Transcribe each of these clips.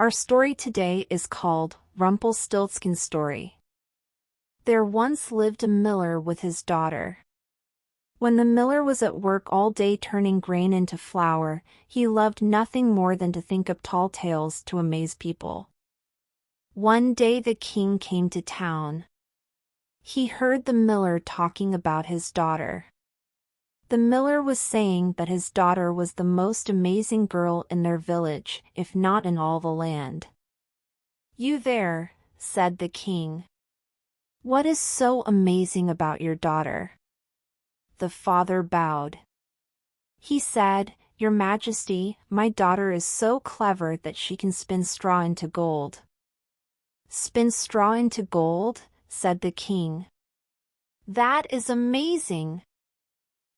Our story today is called Rumpelstiltskin Story. There once lived a miller with his daughter. When the miller was at work all day turning grain into flour, he loved nothing more than to think up tall tales to amaze people. One day the king came to town. He heard the miller talking about his daughter. The miller was saying that his daughter was the most amazing girl in their village, if not in all the land. "You there," said the king. "What is so amazing about your daughter?" The father bowed. He said, "Your Majesty, my daughter is so clever that she can spin straw into gold." "Spin straw into gold?" said the king. "That is amazing!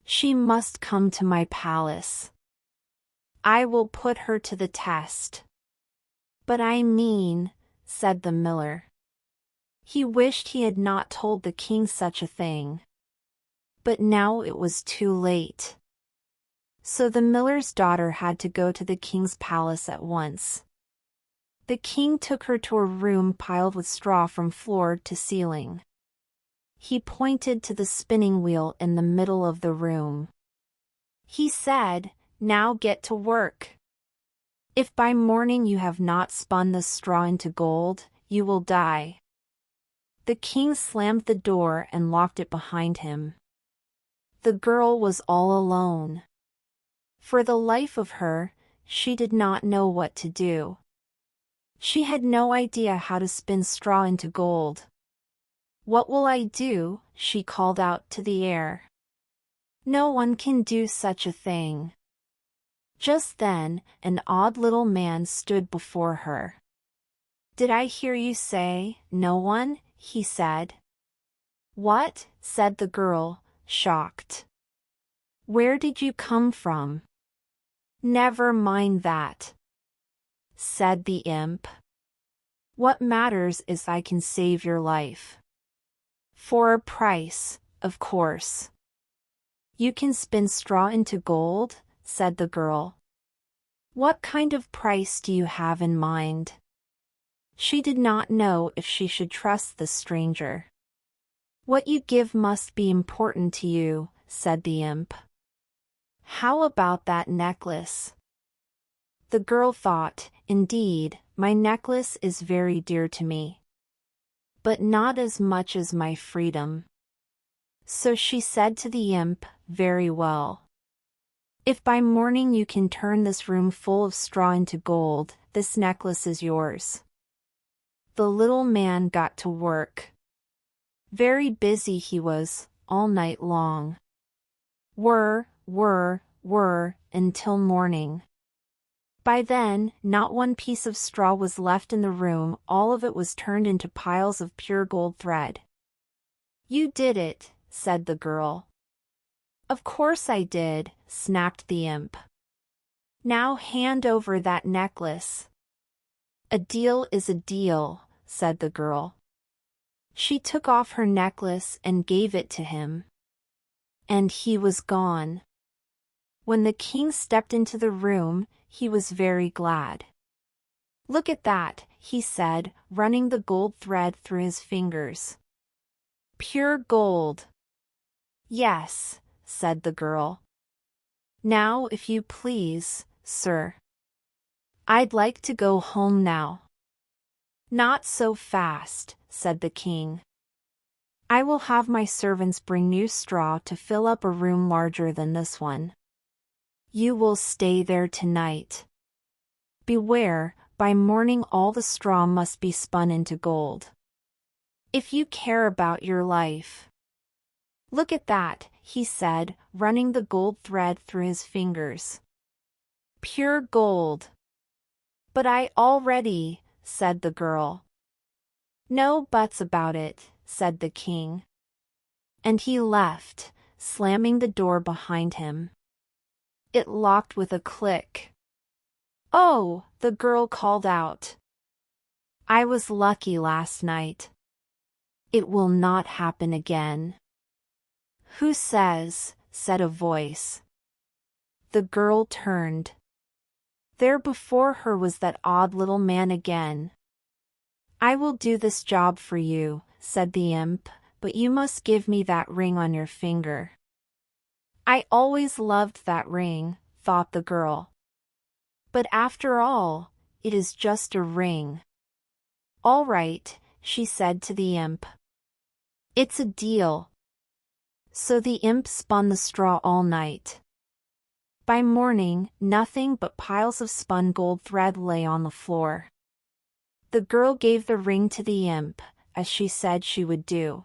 She must come to my palace. I will put her to the test." "But I mean," said the miller. He wished he had not told the king such a thing. But now it was too late. So the miller's daughter had to go to the king's palace at once. The king took her to a room piled with straw from floor to ceiling. He pointed to the spinning wheel in the middle of the room. He said, "Now get to work. If by morning you have not spun the straw into gold, you will die." The king slammed the door and locked it behind him. The girl was all alone. For the life of her, she did not know what to do. She had no idea how to spin straw into gold. "What will I do?" she called out to the air. "No one can do such a thing." Just then, an odd little man stood before her. "Did I hear you say, no one?" he said. "What?" said the girl, shocked. "Where did you come from?" "Never mind that," said the imp. "What matters is I can save your life. For a price, of course." "You can spin straw into gold?" said the girl. "What kind of price do you have in mind?" She did not know if she should trust the stranger. "What you give must be important to you," said the imp. "How about that necklace?" The girl thought, "Indeed, my necklace is very dear to me. But not as much as my freedom." So she said to the imp, "Very well. If by morning you can turn this room full of straw into gold, this necklace is yours." The little man got to work. Very busy he was, all night long. Whir, whir, whir, until morning. By then, not one piece of straw was left in the room, all of it was turned into piles of pure gold thread. "You did it," said the girl. "Of course I did," snapped the imp. "Now hand over that necklace." "A deal is a deal," said the girl. She took off her necklace and gave it to him. And he was gone. When the king stepped into the room, he was very glad. "Look at that," he said, running the gold thread through his fingers. "Pure gold." "Yes," said the girl. "Now, if you please, sir. I'd like to go home now." "Not so fast," said the king. "I will have my servants bring new straw to fill up a room larger than this one. You will stay there tonight. Beware, by morning all the straw must be spun into gold. If you care about your life." "Look at that," he said, running the gold thread through his fingers. "Pure gold." "But I already," said the girl. "No buts about it," said the king. And he left, slamming the door behind him. It locked with a click. "Oh," the girl called out. "I was lucky last night. It will not happen again." "Who says?" said a voice. The girl turned. There before her was that odd little man again. "I will do this job for you," said the imp, "but you must give me that ring on your finger." "I always loved that ring," thought the girl. "But after all, it is just a ring." "All right," she said to the imp. "It's a deal." So the imp spun the straw all night. By morning, nothing but piles of spun gold thread lay on the floor. The girl gave the ring to the imp, as she said she would do.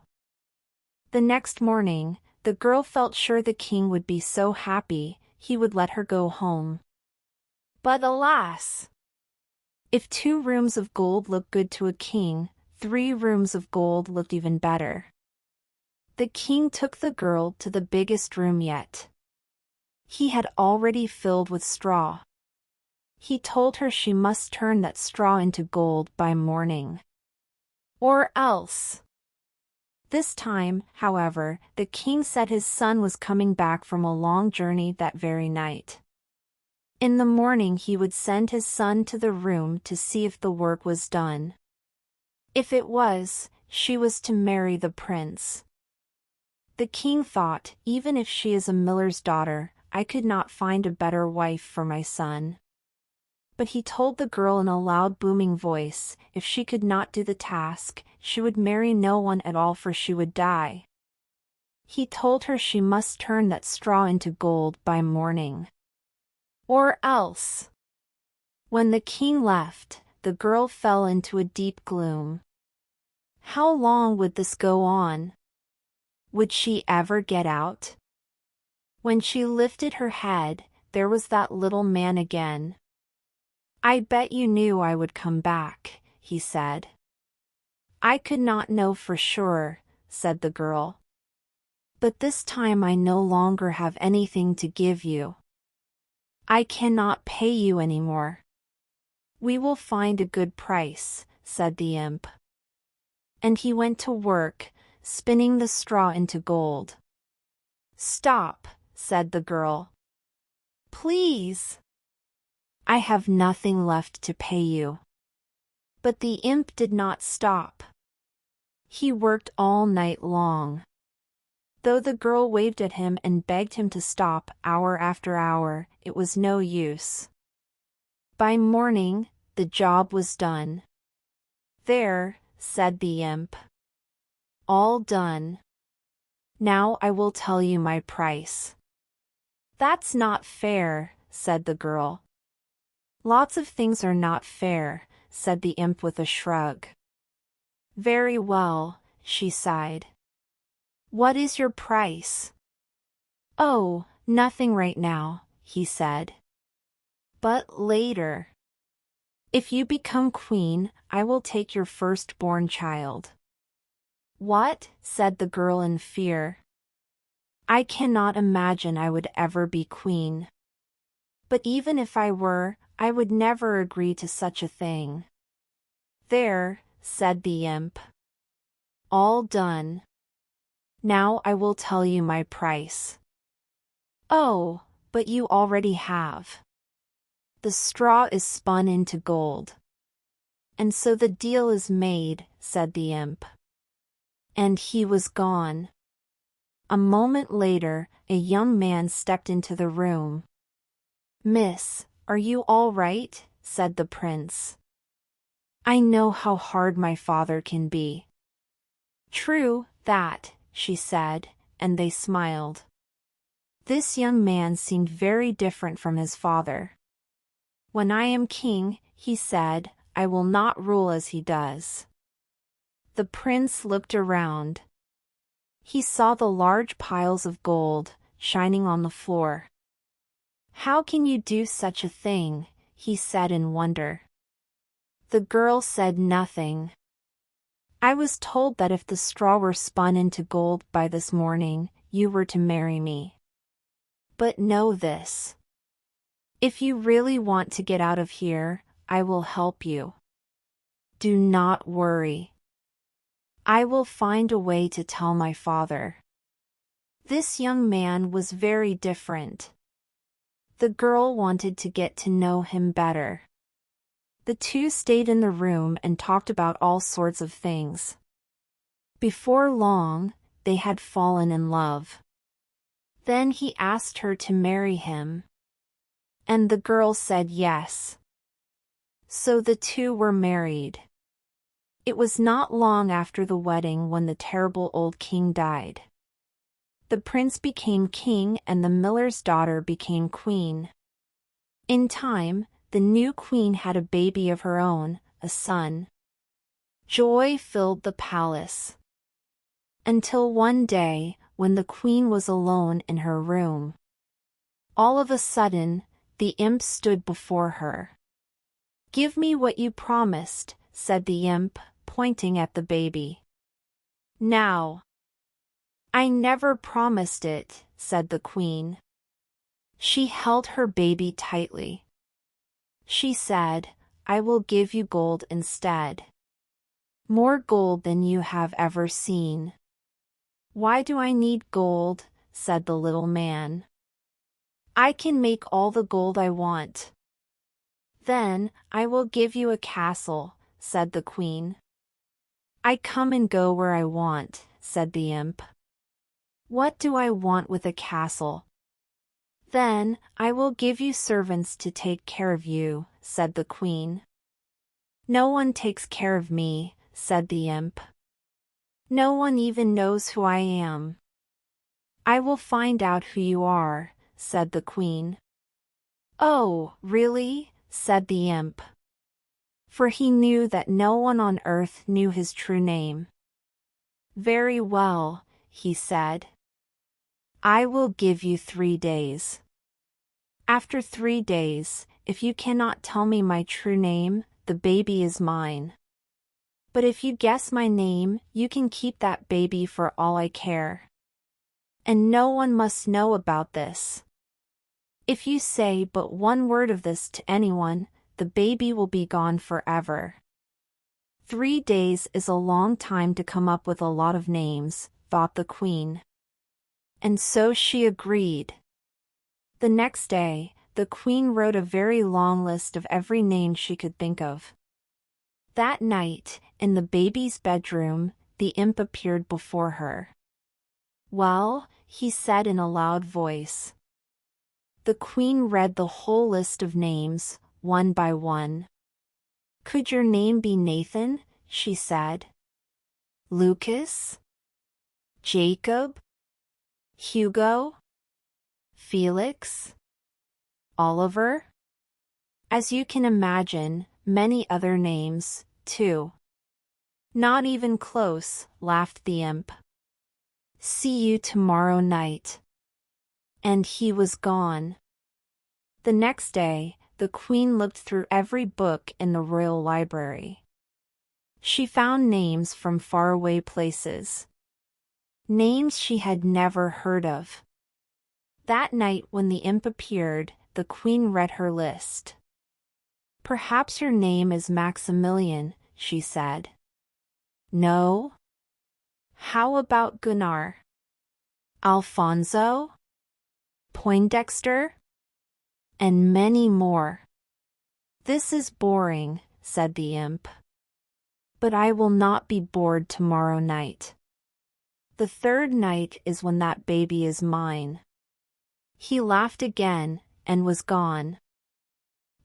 The next morning, the girl felt sure the king would be so happy, he would let her go home. But alas! If 2 rooms of gold looked good to a king, 3 rooms of gold looked even better. The king took the girl to the biggest room yet. He had already filled with straw. He told her she must turn that straw into gold by morning. Or else. This time, however, the king said his son was coming back from a long journey that very night. In the morning he would send his son to the room to see if the work was done. If it was, she was to marry the prince. The king thought, even if she is a miller's daughter, I could not find a better wife for my son. But he told the girl in a loud booming voice, if she could not do the task, she would marry no one at all, for she would die. He told her she must turn that straw into gold by morning. Or else. When the king left, the girl fell into a deep gloom. How long would this go on? Would she ever get out? When she lifted her head, there was that little man again. "I bet you knew I would come back," he said. "I could not know for sure," said the girl. "But this time I no longer have anything to give you. I cannot pay you anymore." "We will find a good price," said the imp. And he went to work, spinning the straw into gold. "Stop," said the girl. "Please. I have nothing left to pay you." But the imp did not stop. He worked all night long. Though the girl waved at him and begged him to stop hour after hour, it was no use. By morning, the job was done. "There," said the imp. "All done. Now I will tell you my price." "That's not fair," said the girl. "Lots of things are not fair," said the imp with a shrug. "Very well," she sighed. "What is your price?" "Oh, nothing right now," he said. "But later. If you become queen, I will take your firstborn child." "What?" said the girl in fear. "I cannot imagine I would ever be queen. But even if I were, I would never agree to such a thing." "There," said the imp. "All done. Now I will tell you my price." "Oh, but you already have. The straw is spun into gold." "And so the deal is made," said the imp. And he was gone. A moment later, a young man stepped into the room. "Miss, are you all right?" said the prince. "I know how hard my father can be." "True that," she said, and they smiled. This young man seemed very different from his father. "When I am king," he said, "I will not rule as he does." The prince looked around. He saw the large piles of gold, shining on the floor. "How can you do such a thing?" he said in wonder. The girl said nothing. "I was told that if the straw were spun into gold by this morning, you were to marry me. But know this. If you really want to get out of here, I will help you. Do not worry. I will find a way to tell my father." This young man was very different. The girl wanted to get to know him better. The two stayed in the room and talked about all sorts of things. Before long, they had fallen in love. Then he asked her to marry him. And the girl said yes. So the two were married. It was not long after the wedding when the terrible old king died. The prince became king and the miller's daughter became queen. In time, the new queen had a baby of her own, a son. Joy filled the palace. Until one day, when the queen was alone in her room. All of a sudden, the imp stood before her. "Give me what you promised," said the imp, pointing at the baby. "Now." "I never promised it," said the queen. She held her baby tightly. She said, "I will give you gold instead. More gold than you have ever seen." "Why do I need gold?" said the little man. "I can make all the gold I want." "Then, I will give you a castle," said the queen. "I come and go where I want," said the imp. "What do I want with a castle?" "Then, I will give you servants to take care of you," said the queen. "No one takes care of me," said the imp. "No one even knows who I am." "I will find out who you are," said the queen. "Oh, really?" said the imp. For he knew that no one on earth knew his true name. "Very well," he said. "I will give you 3 days. After 3 days, if you cannot tell me my true name, the baby is mine. But if you guess my name, you can keep that baby for all I care. And no one must know about this. If you say but one word of this to anyone, the baby will be gone forever." 3 days is a long time to come up with a lot of names, thought the queen. And so she agreed. The next day, the queen wrote a very long list of every name she could think of. That night, in the baby's bedroom, the imp appeared before her. "Well," he said in a loud voice. The queen read the whole list of names, one by one. "Could your name be Nathan?" she said. "Lucas? Jacob? Hugo? Felix? Oliver?" As you can imagine, many other names, too. "Not even close," laughed the imp. "See you tomorrow night." And he was gone. The next day, the queen looked through every book in the royal library. She found names from faraway places. Names she had never heard of. That night when the imp appeared, the queen read her list. "Perhaps your name is Maximilian," she said. "No? How about Gunnar? Alfonso? Poindexter? And many more." "This is boring," said the imp. "But I will not be bored tomorrow night. The 3rd night is when that baby is mine." He laughed again, and was gone.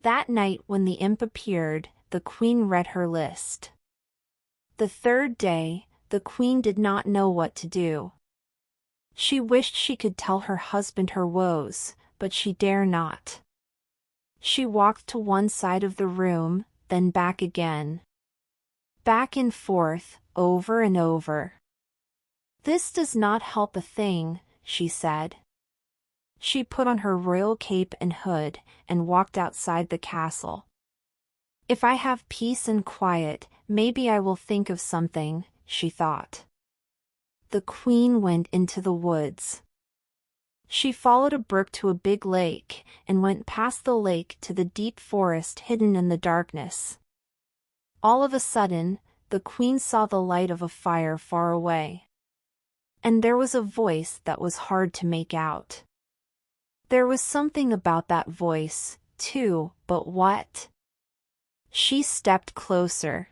That night when the imp appeared, the queen read her list. The 3rd day, the queen did not know what to do. She wished she could tell her husband her woes, but she dare not. She walked to one side of the room, then back again. Back and forth, over and over. "This does not help a thing," she said. She put on her royal cape and hood, and walked outside the castle. "If I have peace and quiet, maybe I will think of something," she thought. The queen went into the woods. She followed a brook to a big lake, and went past the lake to the deep forest hidden in the darkness. All of a sudden, the queen saw the light of a fire far away. And there was a voice that was hard to make out. There was something about that voice, too, but what? She stepped closer.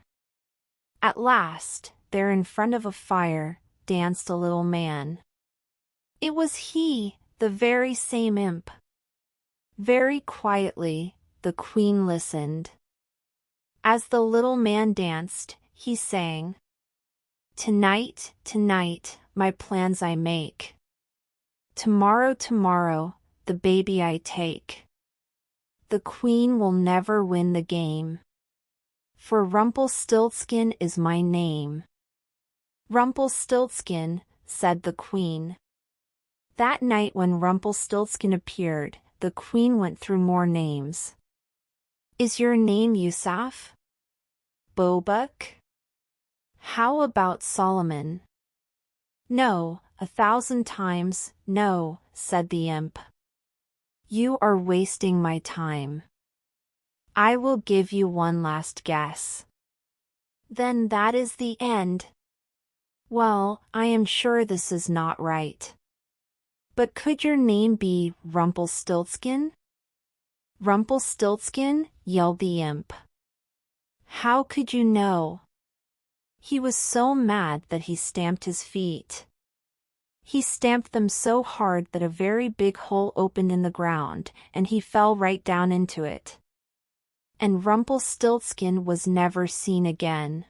At last, there in front of a fire, danced a little man. It was he, the very same imp. Very quietly, the queen listened. As the little man danced, he sang, "Tonight, tonight, my plans I make. Tomorrow, tomorrow, the baby I take. The queen will never win the game. For Rumpelstiltskin is my name." "Rumpelstiltskin," said the queen. That night when Rumpelstiltskin appeared, the queen went through more names. "Is your name Yusuf? Bobuk? How about Solomon?" "No, 1,000 times, no," said the imp. "You are wasting my time. I will give you one last guess." "Then that is the end." "Well, I am sure this is not right. But could your name be Rumpelstiltskin?" "Rumpelstiltskin?" yelled the imp. "How could you know?" He was so mad that he stamped his feet. He stamped them so hard that a very big hole opened in the ground, and he fell right down into it. And Rumpelstiltskin was never seen again.